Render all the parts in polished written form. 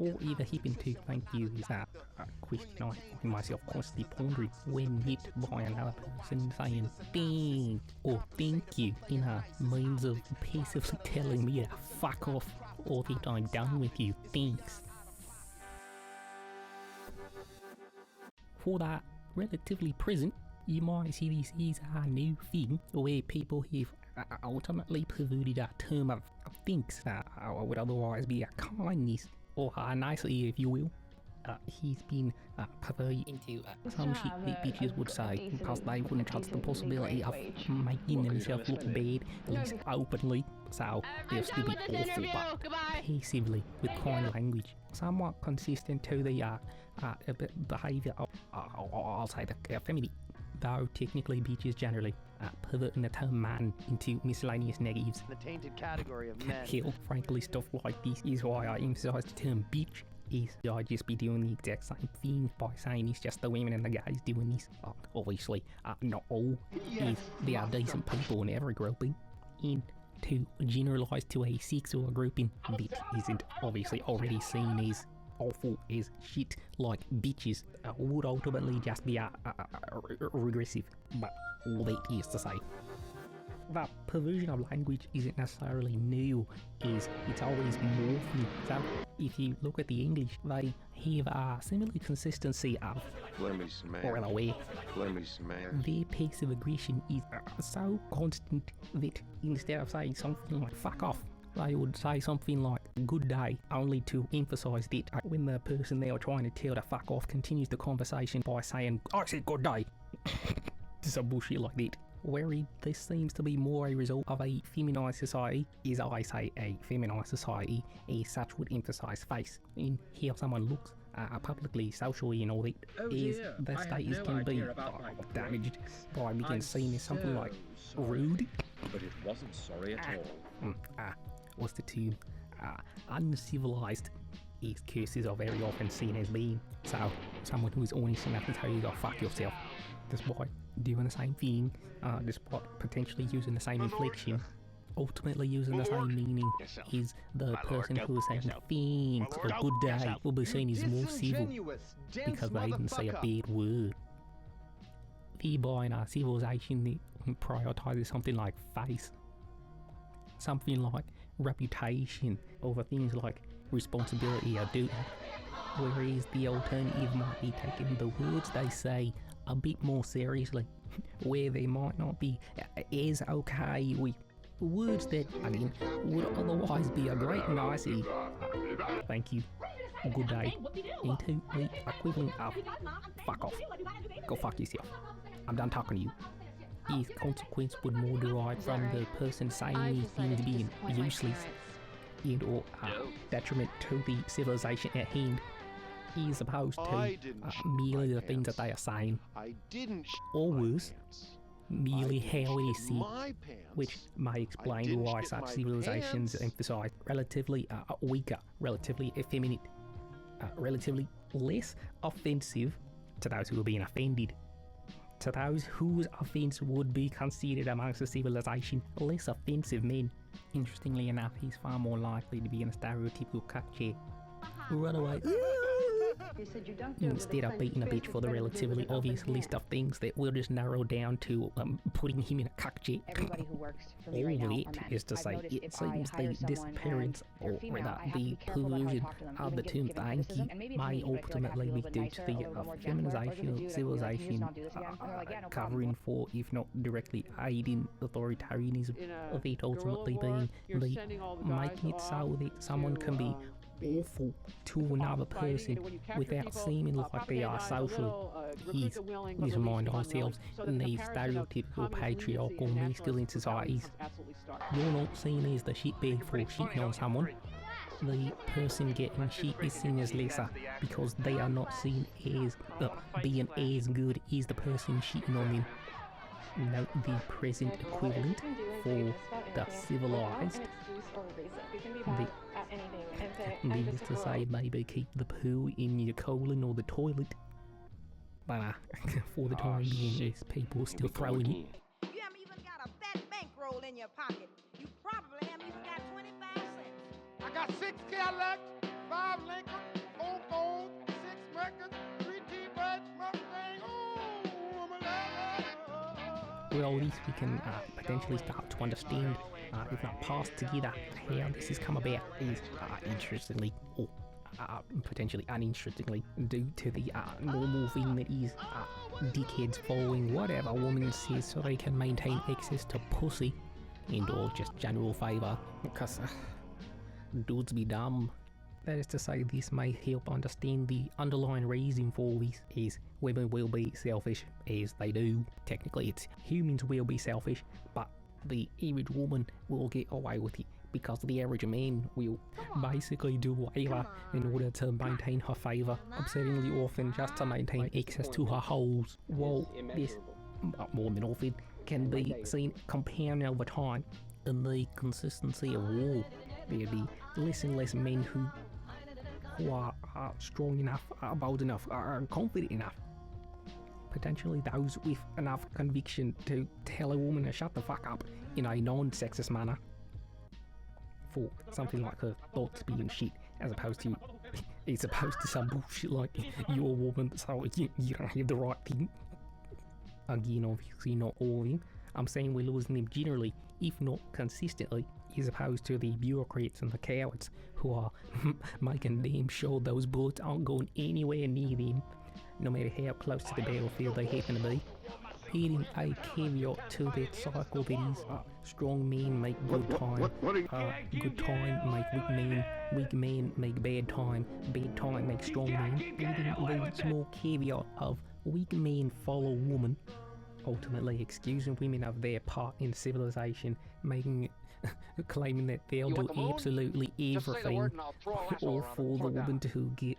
or either happen to think you is a question I find myself constantly pondering when hit by another person saying "thank" or "thank you" in a means of passively telling me to fuck off or that I'm done with you. Thanks. For the relatively present, you might see this is a new thing where people have ultimately perverted a term of thanks that would otherwise be a kindness or a nicety, if you will. He's been perverted into some shit that bitches would say because they wouldn't trust the possibility of making themselves look bad, at least openly. So they'll still be awful, but passively with kind language, somewhat consistent to the behaviour of, I'll say, the femininity. Though technically bitches generally perverting the term man into miscellaneous negatives. The tainted category of men. Hell, frankly, stuff like this is why I emphasise the term bitch. Is I'd just be doing the exact same thing by saying it's just the women and the guys doing this. Obviously, not all. Yes, they are decent people in every grouping. And to generalise to a sexual grouping that isn't obviously already seen as awful as shit like bitches would ultimately just be regressive. But all that is to say, the perversion of language isn't necessarily new, as it's always morphing. So if you look at the English, they have a similar consistency of, or in a way, their passive aggression is so constant that instead of saying something like fuck off, they would say something like good day, only to emphasise that when the person they are trying to tell to fuck off continues the conversation by saying I said good day. Some bullshit like that. Whereas this seems to be more a result of a feminised society, as I say a feminised society as such would emphasise face in how someone looks publicly, socially and all that, as the status can be damaged by being seen as something like rude. But it wasn't sorry at all. What's the term? Uncivilised, as curses are very often seen as being. So someone who is honest enough to tell you to go fuck yourself, despite doing the same thing, despite potentially using the same inflection, ultimately using the same meaning, is the person who is saying thanks or good day will be seen as more civil because they didn't say a bad word. Thereby in our civilization that prioritises something like face, something like reputation over things like responsibility or duty, whereas the alternative might be taking the words they say a bit more seriously, where they might not be as okay with words that, again, would otherwise be a great nicety. Thank you, good day, into the equivalent of fuck off, go fuck yourself, I'm done talking to you. His consequence would more derive from the person saying these things being useless and or detriment to the civilization at hand, as opposed to merely the things that they are saying, or worse, merely how it is said, which may explain why such civilizations emphasise relatively weaker, relatively effeminate, relatively less offensive to those who are being offended, to those whose offence would be considered amongst the civilization less offensive men. Interestingly enough, he's far more likely to be in a stereotypical cut chair, run away, instead of beating a bitch for the relatively obvious list of things that we'll just narrow down to putting him in a cuck chair. Everybody who works for me right now are men. Is to say, it seems the disappearance or rather the perversion of the term thank you may ultimately be due to the feminization of civilization covering for, if not directly aiding, authoritarianism, of it ultimately being the making it so that someone can be awful to another person without seeming like they are socially. Let's remind ourselves, in these stereotypical patriarchal masculine societies, you're not seen as the shitbag for shitting on someone. The person getting shit is seen as lesser because they are not seen as being as good as the person shitting on them. Note the present equivalent for the civilized. Needless to say, maybe keep the poo in your colon or the toilet. But for the time being, there's people still throwing it. You haven't even got a fat bankroll in your pocket. You probably haven't even got 25 cents. I got 6 Cadillacs, 5 Lincoln, with all this, we can potentially start to understand, if not pass together, how this has come about is, interestingly, or potentially uninterestingly, due to the normal thing that is dickheads following whatever woman says so they can maintain access to pussy and or just general favour, because dudes be dumb. That is to say, this may help understand the underlying reason for this is women will be selfish, as they do. Technically, it's humans will be selfish, but the average woman will get away with it because the average man will basically do whatever in order to maintain her favour, upsettingly often just to maintain access to her holes. While this, more than often, can be seen compounding over time in the consistency of war. There'll be less and less men who are strong enough, bold enough, confident enough. Potentially those with enough conviction to tell a woman to shut the fuck up in a non-sexist manner for something like her thoughts being shit, as opposed to some bullshit like you're a woman, so you don't have the right thing. Again, obviously not all of them. I'm saying we're losing them generally, if not consistently, as opposed to the bureaucrats and the cowards who are making damn sure those bullets aren't going anywhere near them, no matter how close to the battlefield they happen to be. Adding a caveat to that cycle that is, strong men make good time, good time make weak men make bad time make strong men. Adding the small caveat of weak men follow woman, ultimately excusing women of their part in civilization, claiming that they'll do absolutely everything, all for the woman to get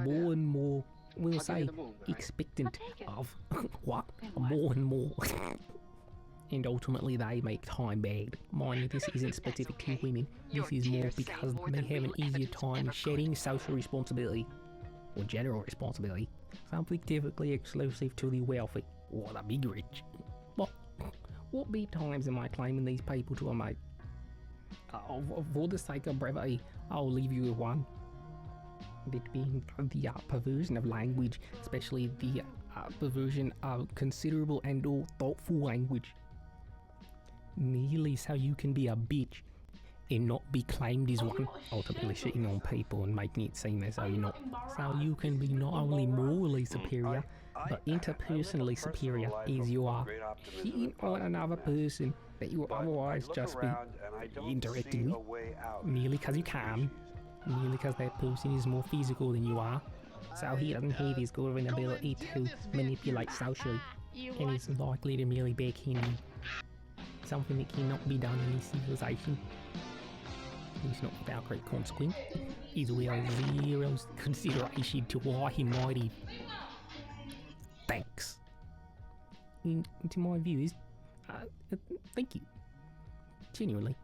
more and more, we'll say, expectant of what? More and more. And ultimately they make time bad. Mind you, this isn't specific to women, this is more because they have an easier time shedding social responsibility, or general responsibility, something typically exclusive to the wealthy, or the big rich. What big times am I claiming these people to have made? For the sake of brevity, I'll leave you with one. That being the perversion of language, especially the perversion of considerable and or thoughtful language. Merely so you can be a bitch and not be claimed as one, ultimately shitting on people and making it seem as though you're not. So you can be not only morally superior, but interpersonally superior, as you are shitting on another person that you would otherwise just be interacting with, merely because you can, merely because that person is more physical than you are. So he doesn't have his good of an ability to manipulate socially, and is likely to merely backhand you. Something that cannot be done in this civilization. It's not without great consequence, as well as zero consideration to why he might have. Thanks. And to my viewers, thank you. Genuinely.